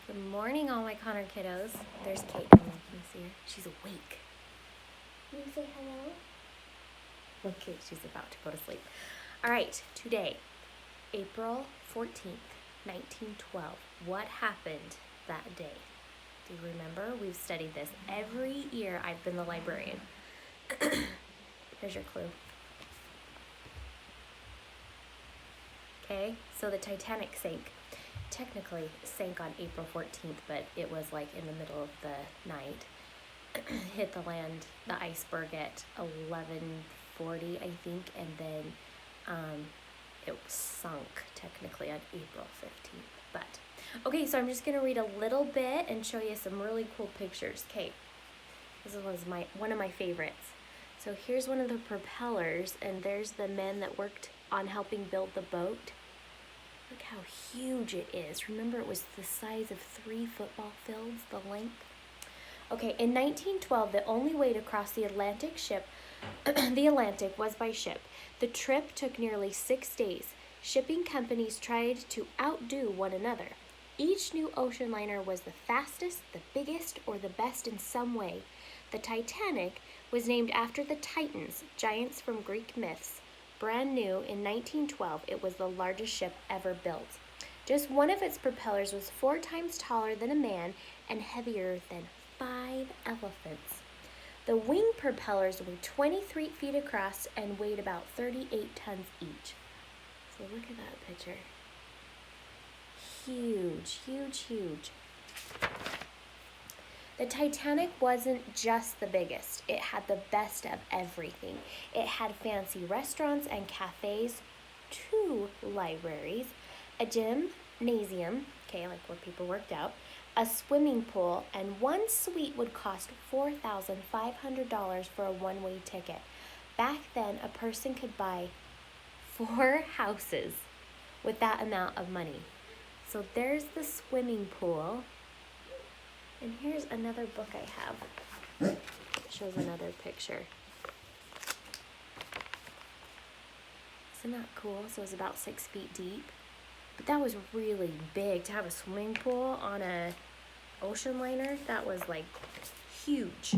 Good morning, all my Connor kiddos. There's Kate. Can you see her? She's awake. Can you say hello? Okay, she's about to go to sleep. All right, today, April 14th, 1912. What happened that day? Do you remember? We've studied this every year I've been the librarian. Here's your clue. Okay, so the Titanic sank. Technically sank on April 14th, but it was like in the middle of the night. Hit the land, the iceberg at 11:40, I think, and then it sunk technically on April 15th. But okay, so I'm just gonna read a little bit and show you some really cool pictures. Okay, this was one of my favorites. So here's one of the propellers, and there's the men that worked on helping build the boat. Look how huge it is. Remember, it was the size of 3 football fields, the length. Okay, in 1912, the only way to cross the Atlantic was by ship. The trip took nearly 6 days. Shipping companies tried to outdo one another. Each new ocean liner was the fastest, the biggest, or the best in some way. The Titanic was named after the Titans, giants from Greek myths. Brand new in 1912, it was the largest ship ever built. Just one of its propellers was 4 times taller than a man and heavier than 5 elephants. The wing propellers were 23 feet across and weighed about 38 tons each. So look at that picture. Huge, huge, huge. The Titanic wasn't just the biggest. It had the best of everything. It had fancy restaurants and cafes, 2 libraries, a gymnasium, okay, like where people worked out, a swimming pool, and one suite would cost $4,500 for a one-way ticket. Back then, a person could buy 4 houses with that amount of money. So there's the swimming pool. And here's another book I have. It shows another picture. Isn't that cool? So it's about 6 feet deep. But that was really big to have a swimming pool on a ocean liner. That was like huge.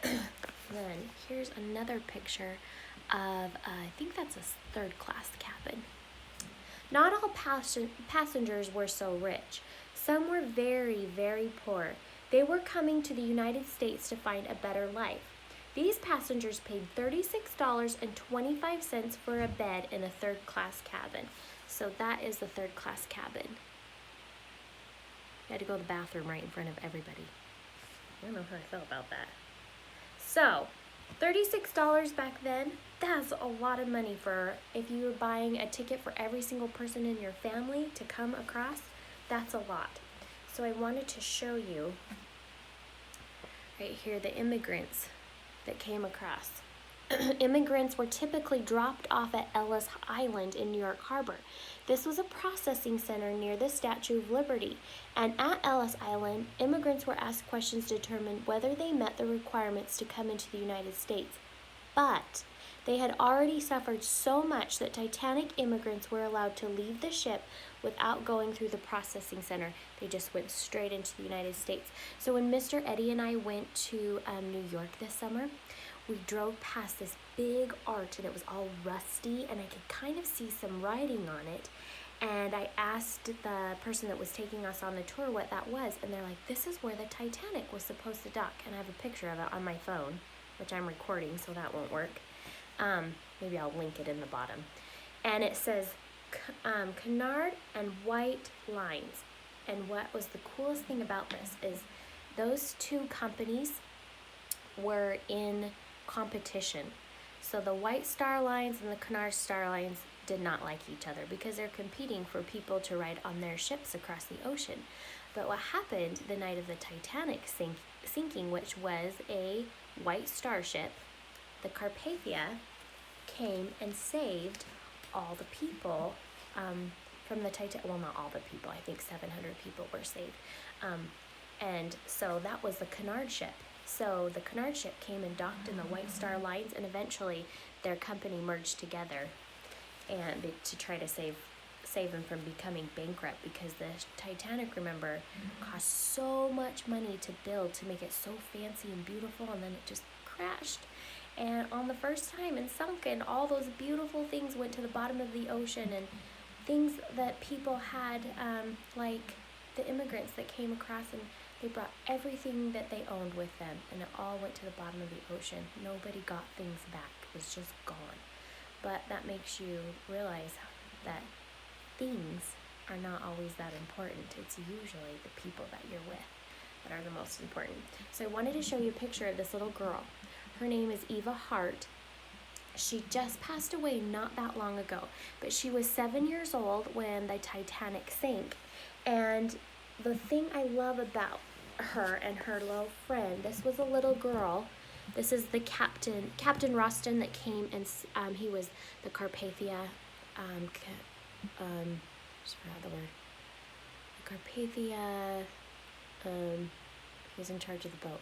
Then here's another picture of, I think that's a 3rd class cabin. Not all passengers were so rich. Some were very, very poor. They were coming to the United States to find a better life. These passengers paid $36.25 for a bed in a 3rd class cabin. So that is the 3rd class cabin. You had to go to the bathroom right in front of everybody. I don't know how I felt about that. So, $36 back then, that's a lot of money for if you were buying a ticket for every single person in your family to come across. That's a lot. So I wanted to show you right here the immigrants that came across. Immigrants were typically dropped off at Ellis Island in New York Harbor. This was a processing center near the Statue of Liberty. And at Ellis Island, immigrants were asked questions to determine whether they met the requirements to come into the United States. But they had already suffered so much that Titanic immigrants were allowed to leave the ship without going through the processing center. They just went straight into the United States. So when Mr. Eddie and I went to New York this summer, we drove past this big arch and it was all rusty and I could kind of see some writing on it. And I asked the person that was taking us on the tour what that was, and they're like, this is where the Titanic was supposed to dock. And I have a picture of it on my phone, which I'm recording, so that won't work. Maybe I'll link it in the bottom. And it says Cunard and White lines. And what was the coolest thing about this is those 2 companies were in competition. So the White Star Lines and the Cunard Star Lines did not like each other because they're competing for people to ride on their ships across the ocean. But what happened the night of the Titanic sinking, which was a White Star ship, the Carpathia came and saved all the people from the Titanic. Well, not all the people. I think 700 people were saved. And so that was the Cunard ship. So the Cunard ship came and docked in the White Star Lines, and eventually their company merged together and to try to save save them from becoming bankrupt, because the Titanic, remember, cost so much money to build, to make it so fancy and beautiful, and then it just crashed. And on the first time and sunk, and all those beautiful things went to the bottom of the ocean, and things that people had, like the immigrants that came across, and they brought everything that they owned with them, and it all went to the bottom of the ocean. Nobody got things back. It was just gone. But that makes you realize that things are not always that important. It's usually the people that you're with that are the most important. So I wanted to show you a picture of this little girl. Her name is Eva Hart. She just passed away not that long ago, but she was 7 years old when the Titanic sank. And the thing I love about her and her little friend, this was a little girl. This is the Captain Roston that came, and he was the Carpathia, just forgot the word. The Carpathia, he was in charge of the boat.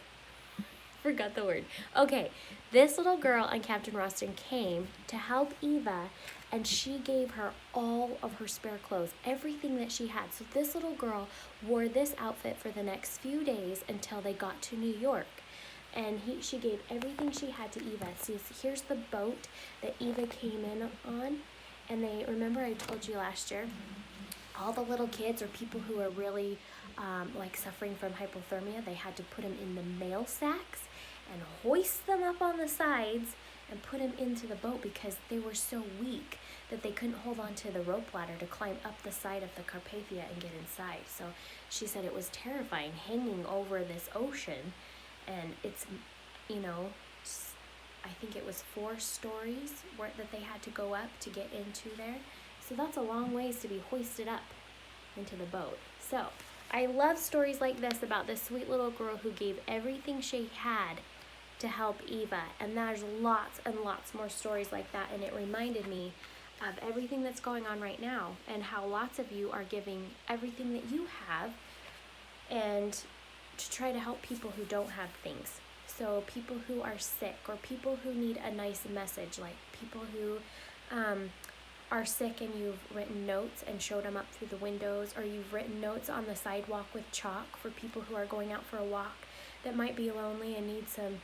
Forgot the word. Okay, this little girl and Captain Roston came to help Eva, and she gave her all of her spare clothes, everything that she had. So this little girl wore this outfit for the next few days until they got to New York. And she gave everything she had to Eva. See, here's the boat that Eva came in on. And remember I told you last year, all the little kids or people who are really like suffering from hypothermia, they had to put them in the mail sacks and hoist them up on the sides and put them into the boat, because they were so weak that they couldn't hold on to the rope ladder to climb up the side of the Carpathia and get inside. So she said it was terrifying hanging over this ocean, and it's, I think it was 4 stories that they had to go up to get into there. So that's a long ways to be hoisted up into the boat. So I love stories like this about this sweet little girl who gave everything she had to help Eva. And there's lots and lots more stories like that. And it reminded me of everything that's going on right now, and how lots of you are giving everything that you have and to try to help people who don't have things. So people who are sick, or people who need a nice message, like people who are sick and you've written notes and showed them up through the windows, or you've written notes on the sidewalk with chalk for people who are going out for a walk that might be lonely and need some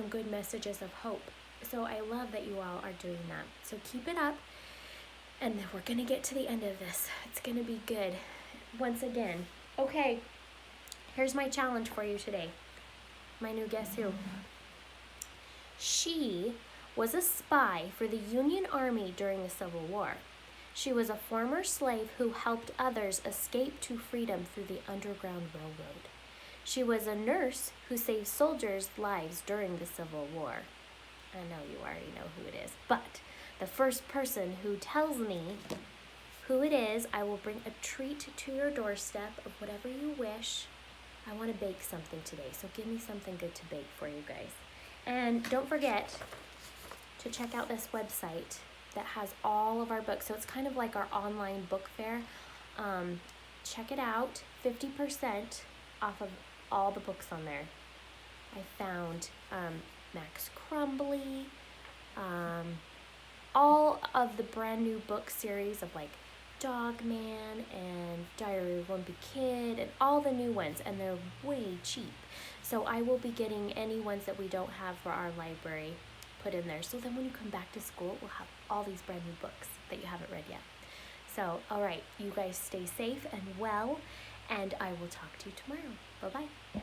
good messages of hope. So I love that you all are doing that. So keep it up, and we're going to get to the end of this. It's going to be good. Once again, okay, here's my challenge for you today. My new Guess Who. She was a spy for the Union Army during the Civil War. She was a former slave who helped others escape to freedom through the Underground Railroad. She was a nurse who saved soldiers' lives during the Civil War. I know you already know who it is, but the first person who tells me who it is, I will bring a treat to your doorstep of whatever you wish. I want to bake something today, so give me something good to bake for you guys. And don't forget to check out this website that has all of our books. So it's kind of like our online book fair. Check it out, 50% off of all the books on there. I found Max Crumbly, all of the brand new book series of like Dog Man and Diary of a Wimpy Kid, and all the new ones, and they're way cheap. So I will be getting any ones that we don't have for our library put in there. So then when you come back to school, we'll have all these brand new books that you haven't read yet. So, all right, you guys stay safe and well, and I will talk to you tomorrow. Bye-bye.